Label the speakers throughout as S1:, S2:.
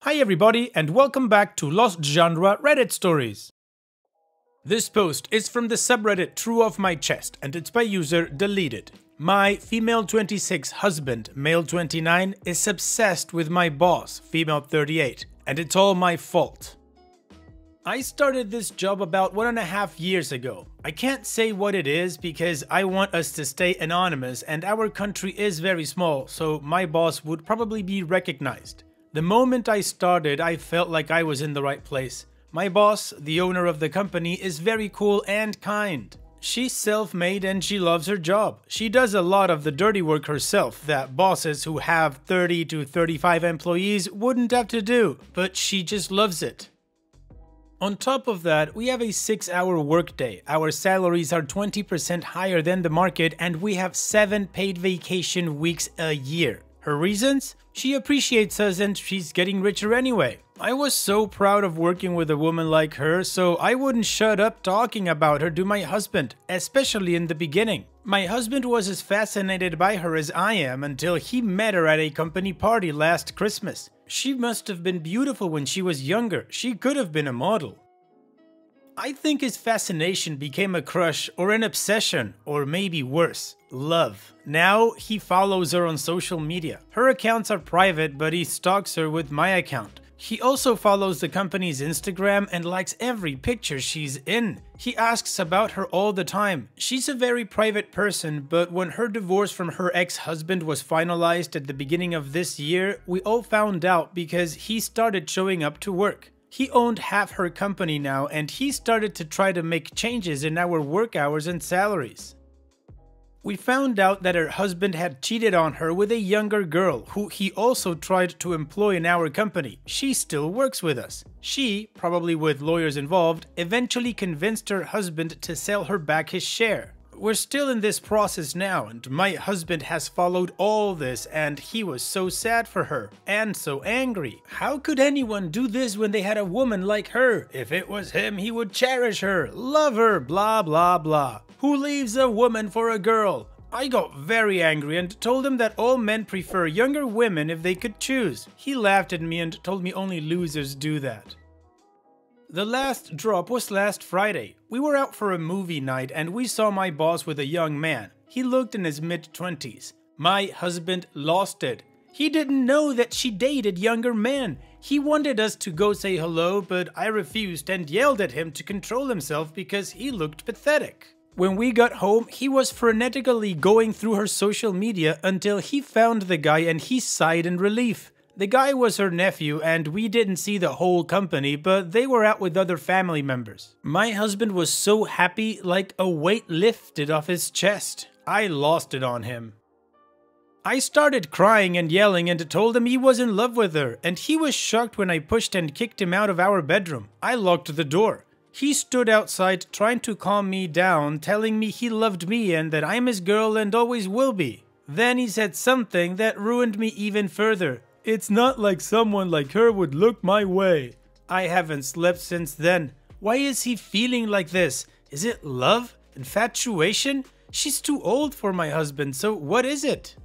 S1: Hi everybody and welcome back to Lost Genre Reddit Stories. This post is from the subreddit True Off My Chest and it's by user Deleted. My female 26 husband, male 29, is obsessed with my boss, female 38, and it's all my fault. I started this job about 1.5 years ago. I can't say what it is because I want us to stay anonymous and our country is very small, so my boss would probably be recognized. The moment I started, I felt like I was in the right place. My boss, the owner of the company, is very cool and kind. She's self-made and she loves her job. She does a lot of the dirty work herself that bosses who have 30 to 35 employees wouldn't have to do, but she just loves it. On top of that, we have a 6-hour workday, our salaries are 20% higher than the market, and we have 7 paid vacation weeks a year. Her reasons? She appreciates us and she's getting richer anyway. I was so proud of working with a woman like her, so I wouldn't shut up talking about her to my husband, especially in the beginning. My husband was as fascinated by her as I am until he met her at a company party last Christmas. She must have been beautiful when she was younger. She could have been a model. I think his fascination became a crush or an obsession, or maybe worse, love. Now he follows her on social media. Her accounts are private, but he stalks her with my account. He also follows the company's Instagram and likes every picture she's in. He asks about her all the time. She's a very private person, but when her divorce from her ex-husband was finalized at the beginning of this year, we all found out because he started showing up to work. He owned half her company now, and he started to try to make changes in our work hours and salaries. We found out that her husband had cheated on her with a younger girl, who he also tried to employ in our company. She still works with us. She, probably with lawyers involved, eventually convinced her husband to sell her back his share. We're still in this process now, and my husband has followed all this, and he was so sad for her, and so angry. How could anyone do this when they had a woman like her? If it was him, he would cherish her, love her, blah blah blah. Who leaves a woman for a girl? I got very angry and told him that all men prefer younger women if they could choose. He laughed at me and told me only losers do that. The last drop was last Friday. We were out for a movie night and we saw my boss with a young man. He looked in his mid-20s. My husband lost it. He didn't know that she dated younger men. He wanted us to go say hello, but I refused and yelled at him to control himself because he looked pathetic. When we got home, he was frenetically going through her social media until he found the guy and he sighed in relief. The guy was her nephew and we didn't see the whole company, but they were out with other family members. My husband was so happy, like a weight lifted off his chest. I lost it on him. I started crying and yelling and told him he was in love with her, and he was shocked when I pushed and kicked him out of our bedroom. I locked the door. He stood outside trying to calm me down, telling me he loved me and that I'm his girl and always will be. Then he said something that ruined me even further. It's not like someone like her would look my way. I haven't slept since then. Why is he feeling like this? Is it love? Infatuation? She's too old for my husband, so what is it?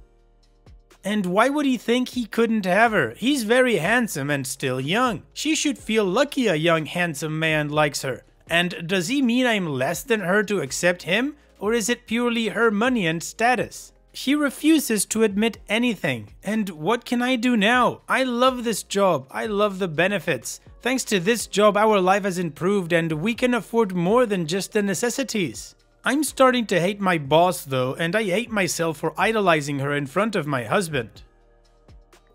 S1: And why would he think he couldn't have her? He's very handsome and still young. She should feel lucky a young handsome man likes her. And does he mean I'm less than her to accept him? Or is it purely her money and status? She refuses to admit anything. And what can I do now? I love this job. I love the benefits. Thanks to this job, our life has improved and we can afford more than just the necessities. I'm starting to hate my boss though, and I hate myself for idolizing her in front of my husband.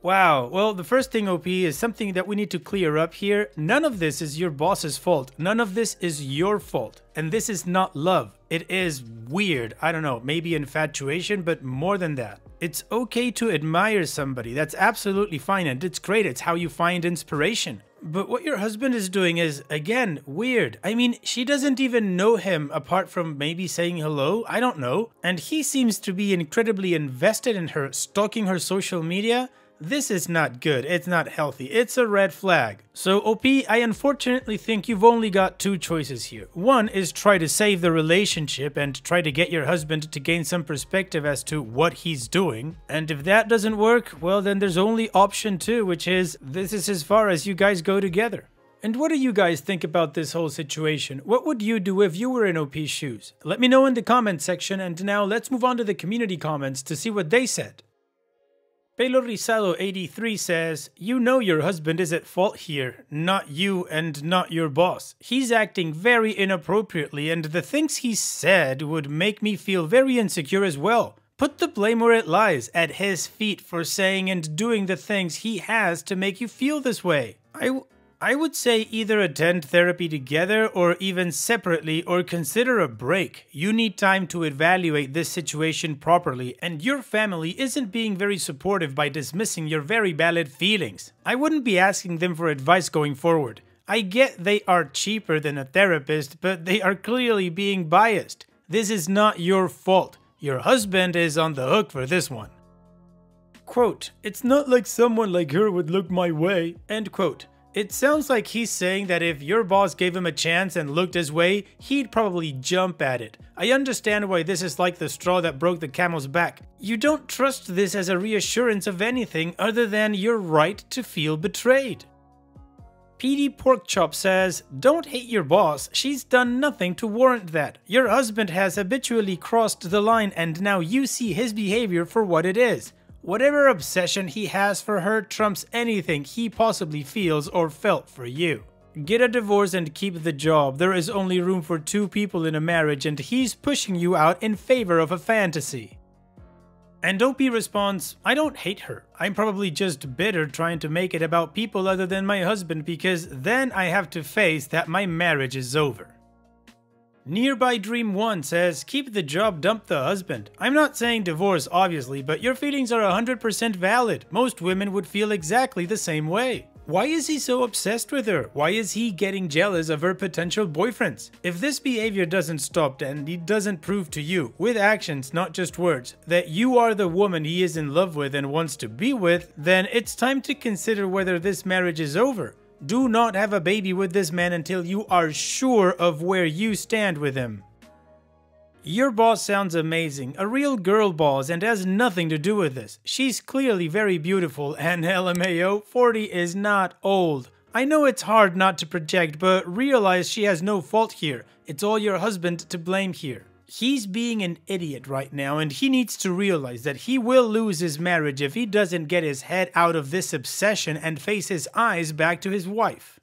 S1: Wow, well, the first thing, OP, is something that we need to clear up here. None of this is your boss's fault. None of this is your fault. And this is not love. It is weird. I don't know, maybe infatuation, but more than that. It's okay to admire somebody. That's absolutely fine, and it's great. It's how you find inspiration. But what your husband is doing is, again, weird. I mean, she doesn't even know him apart from maybe saying hello. I don't know. And he seems to be incredibly invested in her, stalking her social media. This is not good, it's not healthy, it's a red flag. So OP, I unfortunately think you've only got two choices here. One is try to save the relationship and try to get your husband to gain some perspective as to what he's doing. And if that doesn't work, well then there's only option two, which is this is as far as you guys go together. And what do you guys think about this whole situation? What would you do if you were in OP's shoes? Let me know in the comment section, and now let's move on to the community comments to see what they said. Pelo Rizado 83 says, "You know your husband is at fault here, not you and not your boss. He's acting very inappropriately and the things he said would make me feel very insecure as well. Put the blame where it lies, at his feet for saying and doing the things he has to make you feel this way. I would say either attend therapy together or even separately or consider a break. You need time to evaluate this situation properly, and your family isn't being very supportive by dismissing your very valid feelings. I wouldn't be asking them for advice going forward. I get they are cheaper than a therapist, but they are clearly being biased. This is not your fault. Your husband is on the hook for this one." Quote, "It's not like someone like her would look my way." End quote. It sounds like he's saying that if your boss gave him a chance and looked his way, he'd probably jump at it. I understand why this is like the straw that broke the camel's back. You don't trust this as a reassurance of anything other than your right to feel betrayed. PD Porkchop says, "Don't hate your boss, she's done nothing to warrant that. Your husband has habitually crossed the line and now you see his behavior for what it is. Whatever obsession he has for her trumps anything he possibly feels or felt for you. Get a divorce and keep the job. There is only room for two people in a marriage and he's pushing you out in favor of a fantasy." And OP responds, "I don't hate her. I'm probably just bitter trying to make it about people other than my husband because then I have to face that my marriage is over." Nearby Dream 1 says, "Keep the job, dump the husband. I'm not saying divorce, obviously, but your feelings are 100% valid. Most women would feel exactly the same way. Why is he so obsessed with her? Why is he getting jealous of her potential boyfriends? If this behavior doesn't stop and he doesn't prove to you, with actions, not just words, that you are the woman he is in love with and wants to be with, then it's time to consider whether this marriage is over. Do not have a baby with this man until you are sure of where you stand with him." Your boss sounds amazing, a real girl boss, and has nothing to do with this. She's clearly very beautiful, and LMAO, 40 is not old. I know it's hard not to project, but realize she has no fault here. It's all your husband to blame here. He's being an idiot right now, and he needs to realize that he will lose his marriage if he doesn't get his head out of this obsession and face his eyes back to his wife.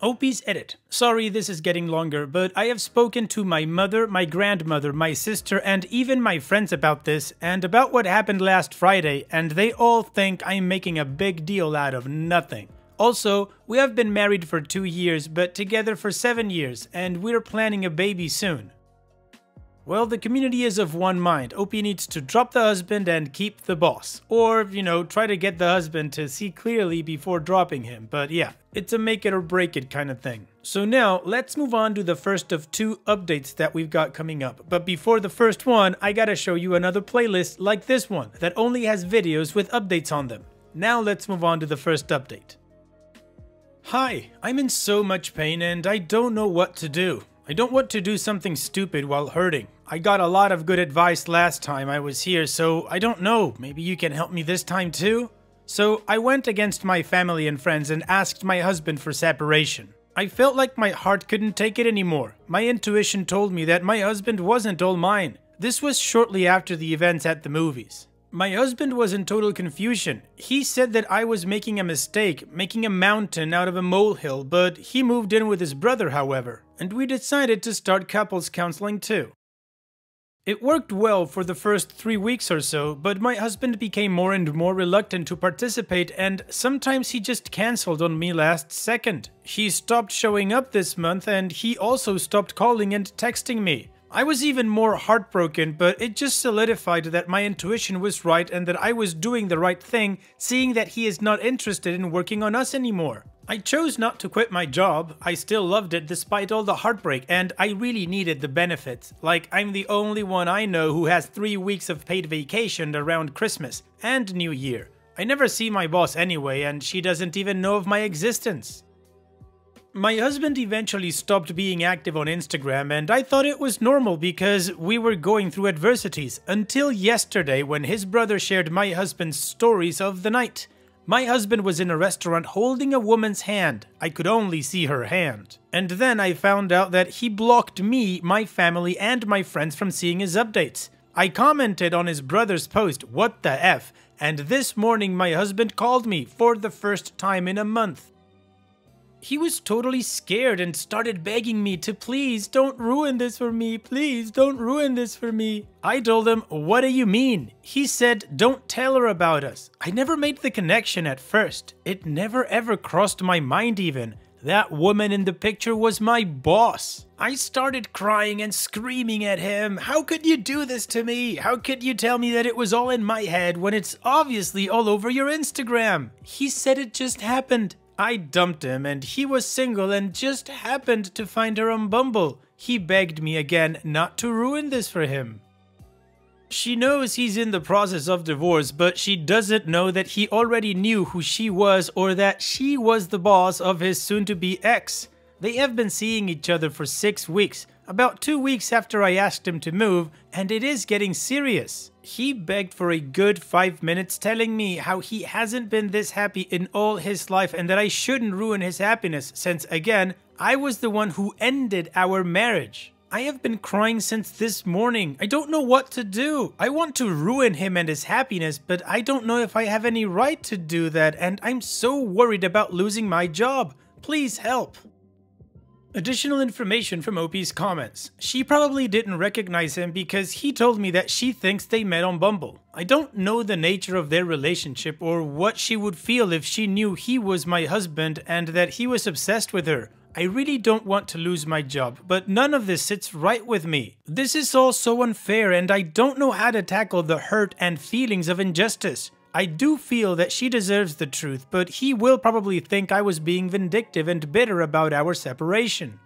S1: OP's edit. Sorry this is getting longer, but I have spoken to my mother, my grandmother, my sister, and even my friends about this, and about what happened last Friday, and they all think I'm making a big deal out of nothing. Also, we have been married for 2 years, but together for 7 years, and we're planning a baby soon. Well, the community is of one mind. OP needs to drop the husband and keep the boss. Or, try to get the husband to see clearly before dropping him. But yeah, it's a make it or break it kind of thing. So now, let's move on to the first of 2 updates that we've got coming up. But before the first one, I gotta show you another playlist like this one that only has videos with updates on them. Now let's move on to the first update. Hi, I'm in so much pain and I don't know what to do. I don't want to do something stupid while hurting. I got a lot of good advice last time I was here, so I don't know, maybe you can help me this time too? So I went against my family and friends and asked my husband for separation. I felt like my heart couldn't take it anymore. My intuition told me that my husband wasn't all mine. This was shortly after the events at the movies. My husband was in total confusion. He said that I was making a mistake, making a mountain out of a molehill, but he moved in with his brother, however, and we decided to start couples counseling too. It worked well for the first 3 weeks or so, but my husband became more and more reluctant to participate, and sometimes he just cancelled on me last second. He stopped showing up this month, and he also stopped calling and texting me. I was even more heartbroken, but it just solidified that my intuition was right and that I was doing the right thing, seeing that he is not interested in working on us anymore. I chose not to quit my job. I still loved it despite all the heartbreak, and I really needed the benefits. Like, I'm the only one I know who has 3 weeks of paid vacation around Christmas and New Year. I never see my boss anyway, and she doesn't even know of my existence. My husband eventually stopped being active on Instagram, and I thought it was normal because we were going through adversities, until yesterday when his brother shared my husband's stories of the night. My husband was in a restaurant holding a woman's hand. I could only see her hand. And then I found out that he blocked me, my family, and my friends from seeing his updates. I commented on his brother's post, "What the F?" and this morning my husband called me for the first time in a month. He was totally scared and started begging me to please don't ruin this for me, please don't ruin this for me. I told him, "What do you mean?" He said, "Don't tell her about us." I never made the connection at first. It never ever crossed my mind even. That woman in the picture was my boss. I started crying and screaming at him. "How could you do this to me? How could you tell me that it was all in my head when it's obviously all over your Instagram?" He said it just happened. I dumped him and he was single and just happened to find her on Bumble. He begged me again not to ruin this for him. She knows he's in the process of divorce, but she doesn't know that he already knew who she was or that she was the boss of his soon-to-be ex. They have been seeing each other for 6 weeks, about 2 weeks after I asked him to move, and it is getting serious. He begged for a good 5 minutes, telling me how he hasn't been this happy in all his life and that I shouldn't ruin his happiness since, again, I was the one who ended our marriage. I have been crying since this morning. I don't know what to do. I want to ruin him and his happiness, but I don't know if I have any right to do that, and I'm so worried about losing my job. Please help. Additional information from OP's comments. She probably didn't recognize him because he told me that she thinks they met on Bumble. I don't know the nature of their relationship or what she would feel if she knew he was my husband and that he was obsessed with her. I really don't want to lose my job, but none of this sits right with me. This is all so unfair and I don't know how to tackle the hurt and feelings of injustice. I do feel that she deserves the truth, but he will probably think I was being vindictive and bitter about our separation.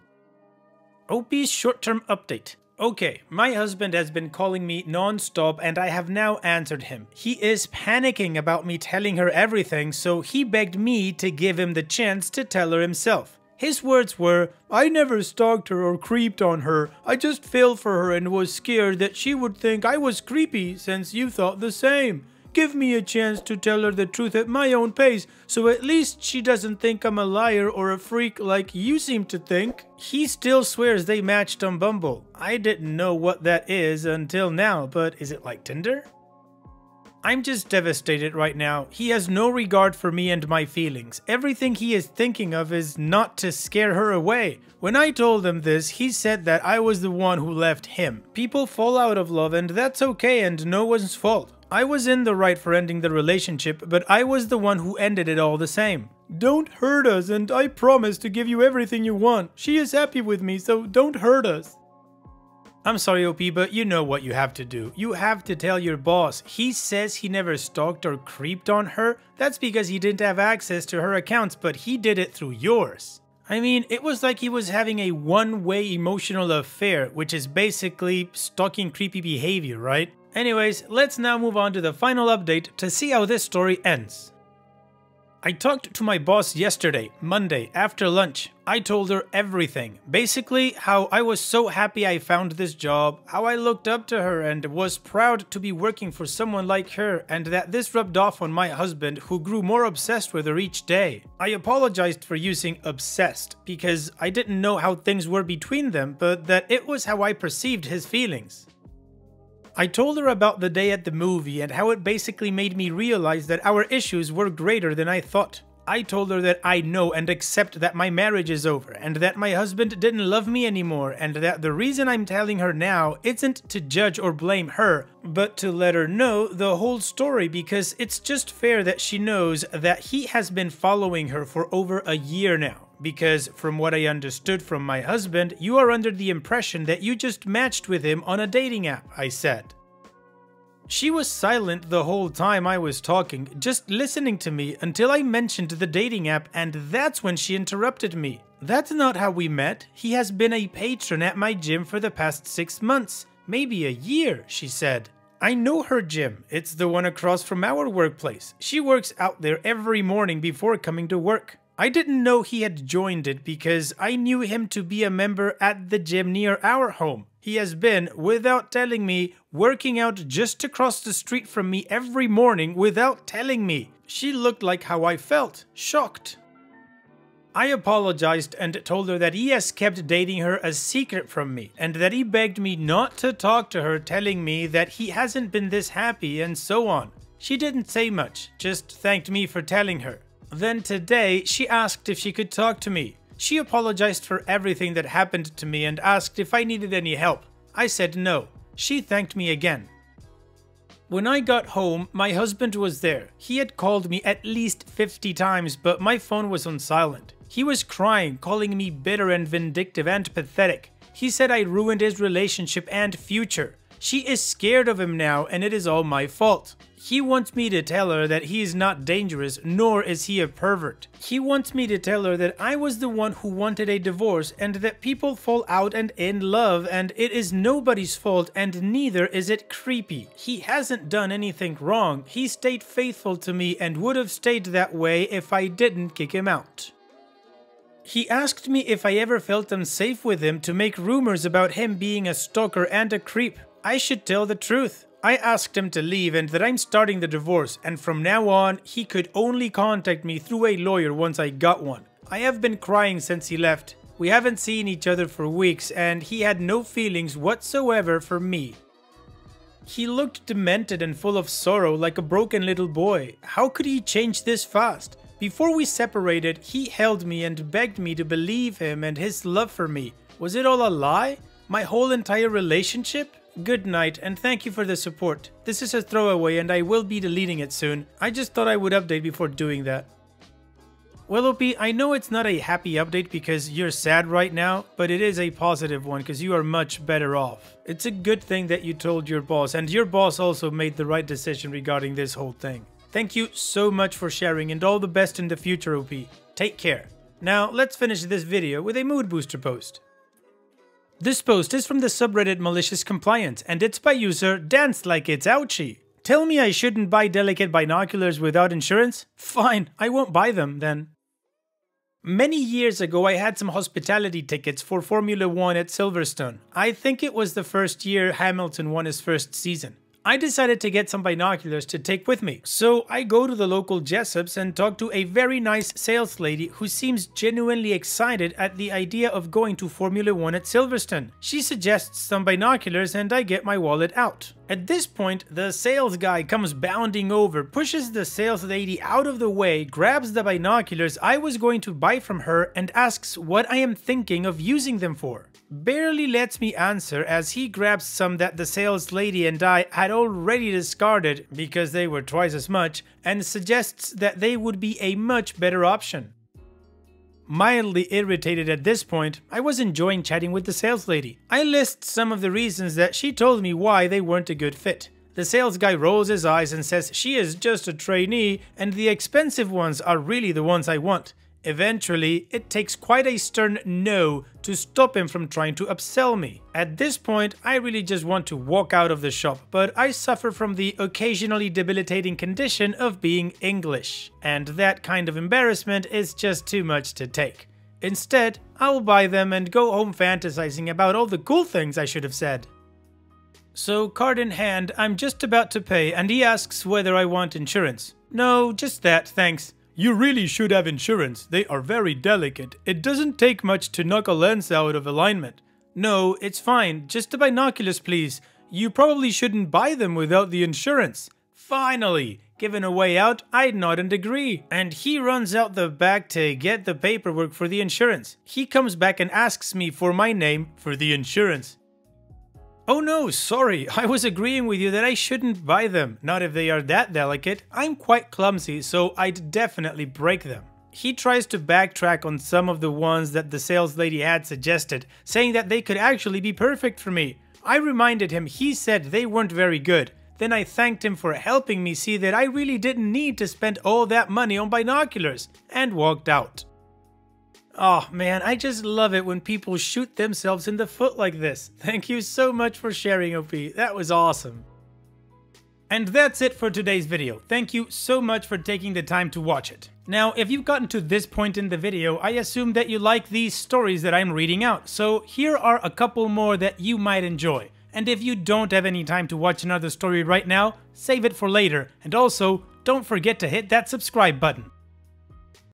S1: OP's short-term update. Okay, my husband has been calling me non-stop and I have now answered him. He is panicking about me telling her everything, so he begged me to give him the chance to tell her himself. His words were, "I never stalked her or creeped on her. I just fell for her and was scared that she would think I was creepy since you thought the same. Give me a chance to tell her the truth at my own pace, so at least she doesn't think I'm a liar or a freak like you seem to think." He still swears they matched on Bumble. I didn't know what that is until now, but is it like Tinder? I'm just devastated right now. He has no regard for me and my feelings. Everything he is thinking of is not to scare her away. When I told him this, he said that I was the one who left him. People fall out of love and that's okay and no one's fault. I was in the right for ending the relationship, but I was the one who ended it all the same. "Don't hurt us and I promise to give you everything you want. She is happy with me, so don't hurt us." I'm sorry, OP, but you know what you have to do. You have to tell your boss. He says he never stalked or creeped on her. That's because he didn't have access to her accounts, but he did it through yours. I mean, it was like he was having a one-way emotional affair, which is basically stalking creepy behavior, right? Anyways, let's now move on to the final update to see how this story ends. I talked to my boss yesterday, Monday, after lunch. I told her everything. Basically, how I was so happy I found this job, how I looked up to her and was proud to be working for someone like her, and that this rubbed off on my husband, who grew more obsessed with her each day. I apologized for using obsessed, because I didn't know how things were between them, but that it was how I perceived his feelings. I told her about the day at the movie and how it basically made me realize that our issues were greater than I thought. I told her that I know and accept that my marriage is over and that my husband didn't love me anymore, and that the reason I'm telling her now isn't to judge or blame her, but to let her know the whole story, because it's just fair that she knows that he has been following her for over a year now. Because from what I understood from my husband, you are under the impression that you just matched with him on a dating app, I said. She was silent the whole time I was talking, just listening to me until I mentioned the dating app, and that's when she interrupted me. "That's not how we met. He has been a patron at my gym for the past 6 months, maybe a year," she said. I know her gym. It's the one across from our workplace. She works out there every morning before coming to work. I didn't know he had joined it because I knew him to be a member at the gym near our home. He has been, without telling me, working out just across the street from me every morning without telling me. She looked like how I felt, shocked. I apologized and told her that he has kept dating her a secret from me, and that he begged me not to talk to her, telling me that he hasn't been this happy and so on. She didn't say much, just thanked me for telling her. Then today, she asked if she could talk to me. She apologized for everything that happened to me and asked if I needed any help. I said no. She thanked me again. When I got home, my husband was there. He had called me at least 50 times, but my phone was on silent. He was crying, calling me bitter and vindictive and pathetic. He said I ruined his relationship and future. She is scared of him now and it is all my fault. He wants me to tell her that he is not dangerous, nor is he a pervert. He wants me to tell her that I was the one who wanted a divorce and that people fall out and in love and it is nobody's fault and neither is it creepy. He hasn't done anything wrong. He stayed faithful to me and would have stayed that way if I didn't kick him out. He asked me if I ever felt unsafe with him to make rumors about him being a stalker and a creep. I should tell the truth. I asked him to leave and that I'm starting the divorce, and from now on, he could only contact me through a lawyer once I got one. I have been crying since he left. We haven't seen each other for weeks and he had no feelings whatsoever for me. He looked demented and full of sorrow like a broken little boy. How could he change this fast? Before we separated, he held me and begged me to believe him and his love for me. Was it all a lie? My whole entire relationship? Good night and thank you for the support. This is a throwaway and I will be deleting it soon. I just thought I would update before doing that. Well, OP, I know it's not a happy update because you're sad right now, but it is a positive one because you are much better off. It's a good thing that you told your boss, and your boss also made the right decision regarding this whole thing. Thank you so much for sharing and all the best in the future, OP. Take care. Now, let's finish this video with a mood booster post. This post is from the subreddit Malicious Compliance, and it's by user Dance Like It's Ouchie. Tell me I shouldn't buy delicate binoculars without insurance? Fine, I won't buy them then. Many years ago I had some hospitality tickets for Formula 1 at Silverstone. I think it was the first year Hamilton won his first season. I decided to get some binoculars to take with me, so I go to the local Jessops and talk to a very nice sales lady who seems genuinely excited at the idea of going to Formula 1 at Silverstone. She suggests some binoculars and I get my wallet out. At this point, the sales guy comes bounding over, pushes the sales lady out of the way, grabs the binoculars I was going to buy from her and asks what I am thinking of using them for. Barely lets me answer as he grabs some that the sales lady and I had already discarded because they were twice as much and suggests that they would be a much better option. Mildly irritated at this point, I was enjoying chatting with the sales lady. I list some of the reasons that she told me why they weren't a good fit. The sales guy rolls his eyes and says she is just a trainee and the expensive ones are really the ones I want. Eventually, it takes quite a stern no to stop him from trying to upsell me. At this point, I really just want to walk out of the shop, but I suffer from the occasionally debilitating condition of being English, and that kind of embarrassment is just too much to take. Instead, I'll buy them and go home fantasizing about all the cool things I should have said. So, card in hand, I'm just about to pay and he asks whether I want insurance. No, just that, thanks. You really should have insurance, they are very delicate. It doesn't take much to knock a lens out of alignment. No, it's fine, just the binoculars please. You probably shouldn't buy them without the insurance. Finally! Given a way out, I nod and agree. And he runs out the back to get the paperwork for the insurance. He comes back and asks me for my name for the insurance. Oh no, sorry, I was agreeing with you that I shouldn't buy them, not if they are that delicate. I'm quite clumsy, so I'd definitely break them. He tries to backtrack on some of the ones that the sales lady had suggested, saying that they could actually be perfect for me. I reminded him he said they weren't very good. Then I thanked him for helping me see that I really didn't need to spend all that money on binoculars, and walked out. Oh man, I just love it when people shoot themselves in the foot like this. Thank you so much for sharing, OP. That was awesome. And that's it for today's video. Thank you so much for taking the time to watch it. Now, if you've gotten to this point in the video, I assume that you like these stories that I'm reading out, so here are a couple more that you might enjoy. And if you don't have any time to watch another story right now, save it for later, and also, don't forget to hit that subscribe button.